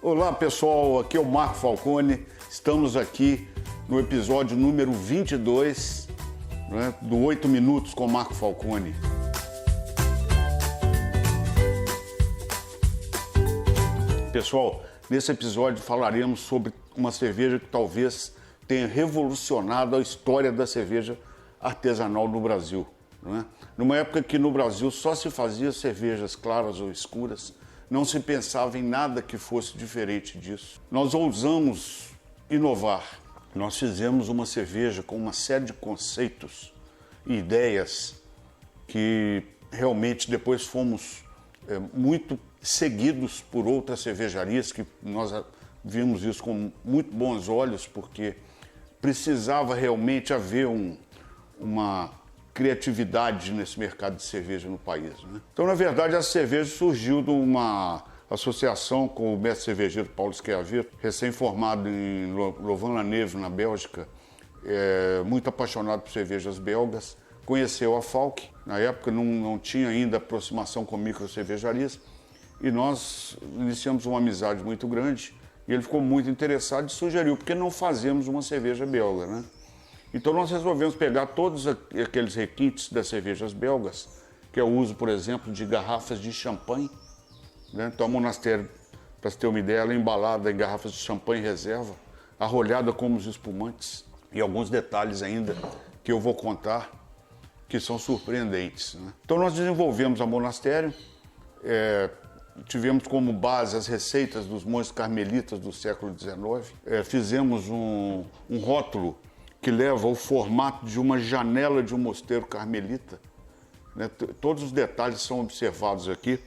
Olá pessoal, aqui é o Marco Falcone, estamos aqui no episódio número 22, né, do 8 Minutos com Marco Falcone. Pessoal, nesse episódio falaremos sobre uma cerveja que talvez tenha revolucionado a história da cerveja artesanal no Brasil. Né? Numa época que no Brasil só se fazia cervejas claras ou escuras, não se pensava em nada que fosse diferente disso. Nós ousamos inovar. Nós fizemos uma cerveja com uma série de conceitos e ideias que realmente depois fomos muito seguidos por outras cervejarias, que nós vimos isso com muito bons olhos, porque precisava realmente haver uma criatividade nesse mercado de cerveja no país. Né? Então, na verdade, a cerveja surgiu de uma associação com o mestre cervejeiro Paulo Schiavetto, recém-formado em Louvain-la-Neuve, na Bélgica, muito apaixonado por cervejas belgas, conheceu a Falck. Na época não tinha ainda aproximação com micro-cervejarias, e nós iniciamos uma amizade muito grande, e ele ficou muito interessado e sugeriu, por que não fazemos uma cerveja belga, né? Então nós resolvemos pegar todos aqueles requintes das cervejas belgas, que é o uso, por exemplo, de garrafas de champanhe, né? Então a Monastério, para você ter uma ideia, ela é embalada em garrafas de champanhe reserva, arrolhada como os espumantes, e alguns detalhes ainda que eu vou contar, que são surpreendentes, né? Então nós desenvolvemos a Monastério, tivemos como base as receitas dos monges carmelitas do século XIX, fizemos um rótulo que leva ao formato de uma janela de um mosteiro carmelita, né? Todos os detalhes são observados aqui.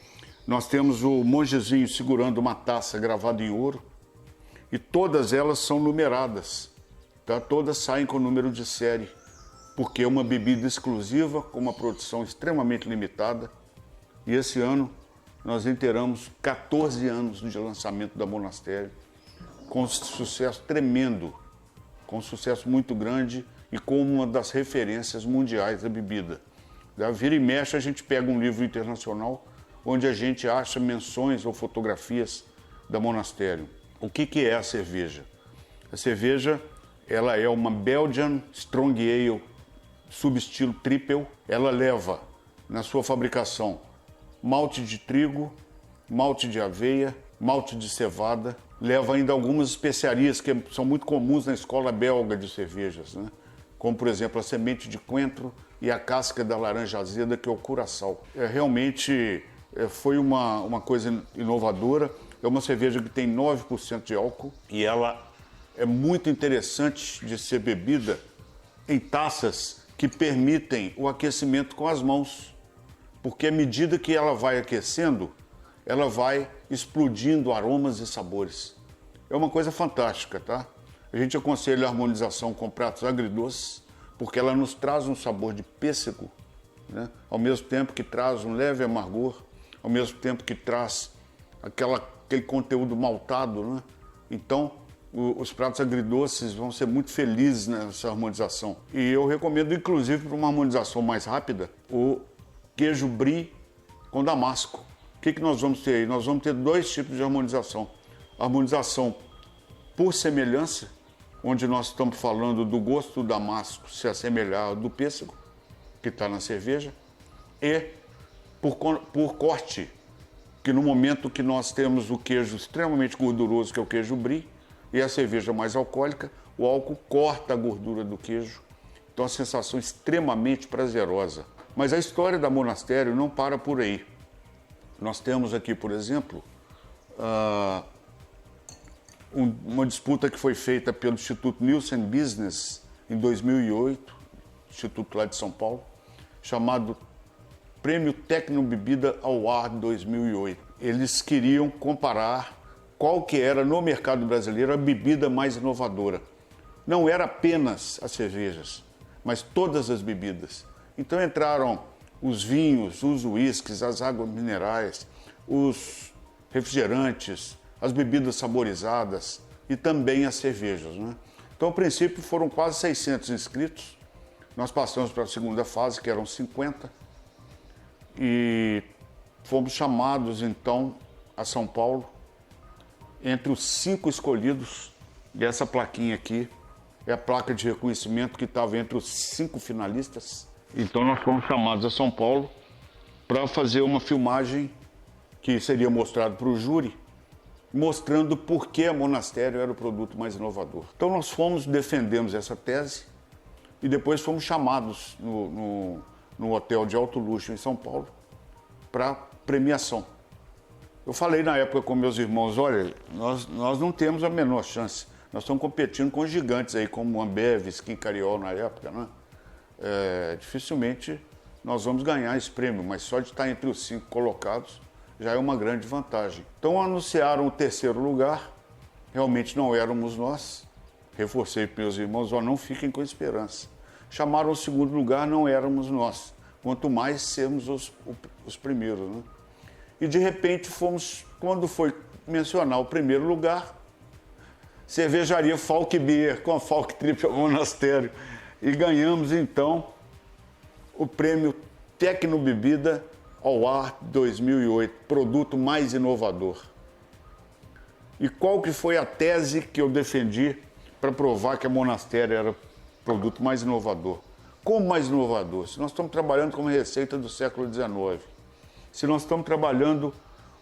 Nós temos o mongezinho segurando uma taça gravada em ouro, e todas elas são numeradas, tá? Todas saem com o número de série, porque é uma bebida exclusiva, com uma produção extremamente limitada, e esse ano nós inteiramos 14 anos de lançamento da Monastério, com sucesso tremendo, com um sucesso muito grande e com uma das referências mundiais da bebida. Vira e mexe, a gente pega um livro internacional onde a gente acha menções ou fotografias da Monastério. O que é a cerveja? A cerveja, ela é uma Belgian Strong Ale, subestilo triple. Ela leva na sua fabricação malte de trigo, malte de aveia, malte de cevada, leva ainda algumas especiarias que são muito comuns na escola belga de cervejas, né? Como, por exemplo, a semente de coentro e a casca da laranja azeda, que é o curaçao. Realmente foi uma coisa inovadora. É uma cerveja que tem 9% de álcool e ela é muito interessante de ser bebida em taças que permitem o aquecimento com as mãos, porque à medida que ela vai aquecendo, ela vai explodindo aromas e sabores. É uma coisa fantástica, tá? A gente aconselha a harmonização com pratos agridoces, porque ela nos traz um sabor de pêssego, né? Ao mesmo tempo que traz um leve amargor, ao mesmo tempo que traz aquele conteúdo maltado, né? Então, os pratos agridoces vão ser muito felizes nessa harmonização. E eu recomendo, inclusive, para uma harmonização mais rápida, o queijo brie com damasco. O que nós vamos ter aí? Nós vamos ter dois tipos de harmonização. A harmonização por semelhança, onde nós estamos falando do gosto do damasco se assemelhar ao do pêssego, que está na cerveja, e por corte, que no momento que nós temos o queijo extremamente gorduroso, que é o queijo brie, e a cerveja mais alcoólica, o álcool corta a gordura do queijo. Então a sensação é extremamente prazerosa. Mas a história da Monastério não para por aí. Nós temos aqui, por exemplo, uma disputa que foi feita pelo Instituto Nielsen Business em 2008, Instituto lá de São Paulo, chamado Prêmio Tecnobebida Award 2008. Eles queriam comparar qual que era no mercado brasileiro a bebida mais inovadora. Não era apenas as cervejas, mas todas as bebidas. Então entraram os vinhos, os uísques, as águas minerais, os refrigerantes, as bebidas saborizadas e também as cervejas, né? Então, a princípio, foram quase 600 inscritos. Nós passamos para a segunda fase, que eram 50, e fomos chamados, então, a São Paulo entre os 5 escolhidos. E essa plaquinha aqui é a placa de reconhecimento que estava entre os 5 finalistas. Então nós fomos chamados a São Paulo para fazer uma filmagem que seria mostrado para o júri, mostrando por que a Monastério era o produto mais inovador. Então nós fomos, defendemos essa tese e depois fomos chamados no hotel de alto luxo em São Paulo para premiação. Eu falei na época com meus irmãos, olha, nós não temos a menor chance. Nós estamos competindo com gigantes aí, como Ambev, Skin Cariol na época, né? Dificilmente nós vamos ganhar esse prêmio, mas só de estar entre os 5 colocados já é uma grande vantagem. Então anunciaram o 3º lugar, realmente não éramos nós. Reforcei para meus irmãos, não fiquem com esperança. Chamaram o 2º lugar, não éramos nós. Quanto mais sermos os primeiros, né? E de repente fomos, quando foi mencionar o 1º lugar, cervejaria Falck Beer com a Falck Triple Monastério. E ganhamos então o prêmio Tecnobebida ao Ar 2008, produto mais inovador. E qual que foi a tese que eu defendi para provar que a Monastério era o produto mais inovador? Como mais inovador? Se nós estamos trabalhando com uma receita do século XIX, se nós estamos trabalhando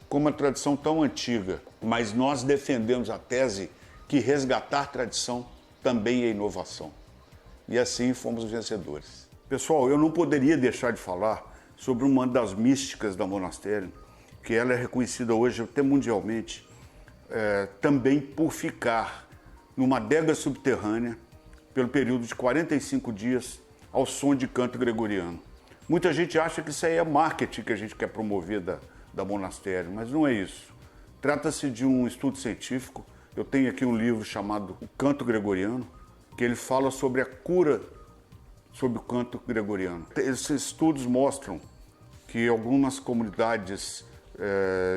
com uma tradição tão antiga, mas nós defendemos a tese que resgatar tradição também é inovação. E assim fomos vencedores. Pessoal, eu não poderia deixar de falar sobre uma das místicas da Monastério, que ela é reconhecida hoje até mundialmente, também por ficar numa adega subterrânea pelo período de 45 dias ao som de canto gregoriano. Muita gente acha que isso aí é marketing que a gente quer promover da Monastério, mas não é isso. Trata-se de um estudo científico. Eu tenho aqui um livro chamado O Canto Gregoriano, que ele fala sobre a cura sobre o canto gregoriano. Esses estudos mostram que algumas comunidades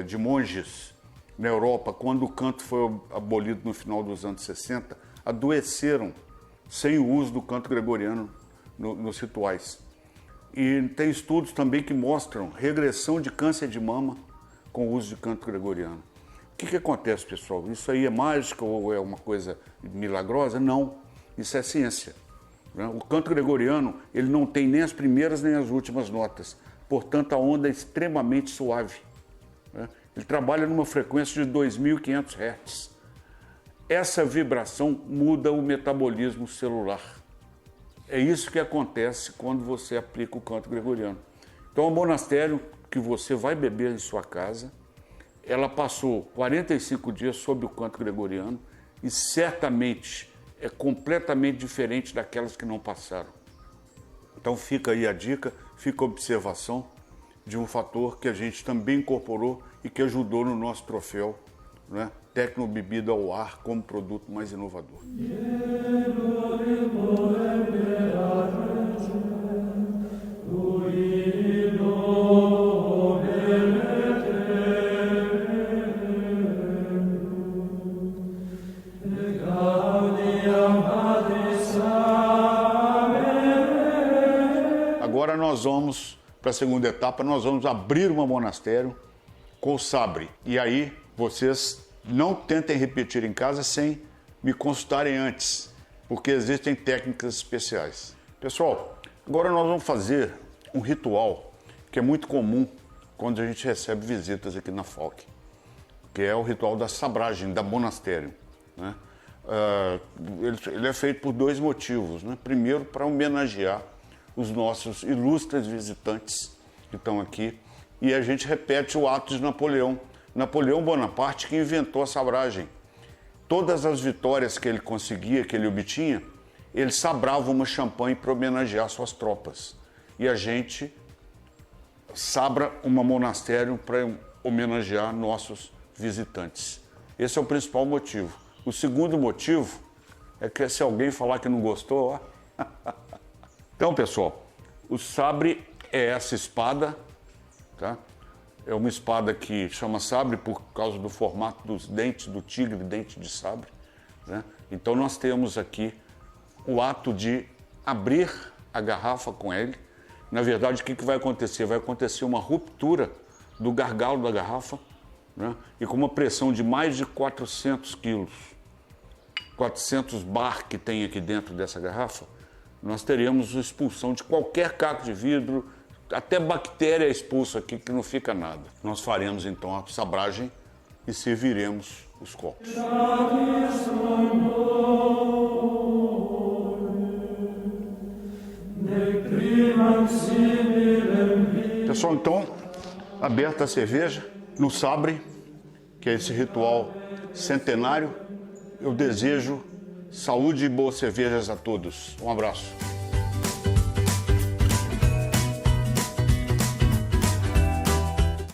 de monges na Europa, quando o canto foi abolido no final dos anos 60, adoeceram sem o uso do canto gregoriano nos rituais. E tem estudos também que mostram regressão de câncer de mama com o uso de canto gregoriano. O que acontece, pessoal? Isso aí é mágica ou é uma coisa milagrosa? Não, isso é ciência. O canto gregoriano, ele não tem nem as primeiras nem as últimas notas, portanto a onda é extremamente suave. Ele trabalha numa frequência de 2.500 Hz. Essa vibração muda o metabolismo celular. É isso que acontece quando você aplica o canto gregoriano. Então, o monastério que você vai beber em sua casa, ela passou 45 dias sob o canto gregoriano e certamente é completamente diferente daquelas que não passaram. Então fica aí a dica, fica a observação de um fator que a gente também incorporou e que ajudou no nosso troféu, né? Tecnobebida ao Ar como produto mais inovador. Agora nós vamos para a segunda etapa, nós vamos abrir uma monastério com o sabre. E aí vocês não tentem repetir em casa sem me consultarem antes, porque existem técnicas especiais. Pessoal, agora nós vamos fazer um ritual que é muito comum quando a gente recebe visitas aqui na Falck, que é o ritual da sabragem, da monastério, né? Ele é feito por 2 motivos, né? Primeiro, para homenagear os nossos ilustres visitantes que estão aqui, e a gente repete o ato de Napoleão. Napoleão Bonaparte que inventou a sabragem. Todas as vitórias que ele conseguia, que ele obtinha, ele sabrava uma champanhe para homenagear suas tropas. E a gente sabra uma monastério para homenagear nossos visitantes. Esse é o principal motivo. O segundo motivo é que se alguém falar que não gostou, ó. Então, pessoal, o sabre é essa espada, tá? É uma espada que chama sabre por causa do formato dos dentes do tigre, dente de sabre, né? Então nós temos aqui o ato de abrir a garrafa com ele. Na verdade, o que vai acontecer? Vai acontecer uma ruptura do gargalo da garrafa né? E com uma pressão de mais de 400 quilos, 400 bar que tem aqui dentro dessa garrafa, nós teríamos a expulsão de qualquer caco de vidro, até bactéria expulsa aqui que não fica nada. Nós faremos então a sabragem e serviremos os copos. Pessoal, então, aberta a cerveja no sabre, que é esse ritual centenário, eu desejo saúde e boas cervejas a todos. Um abraço.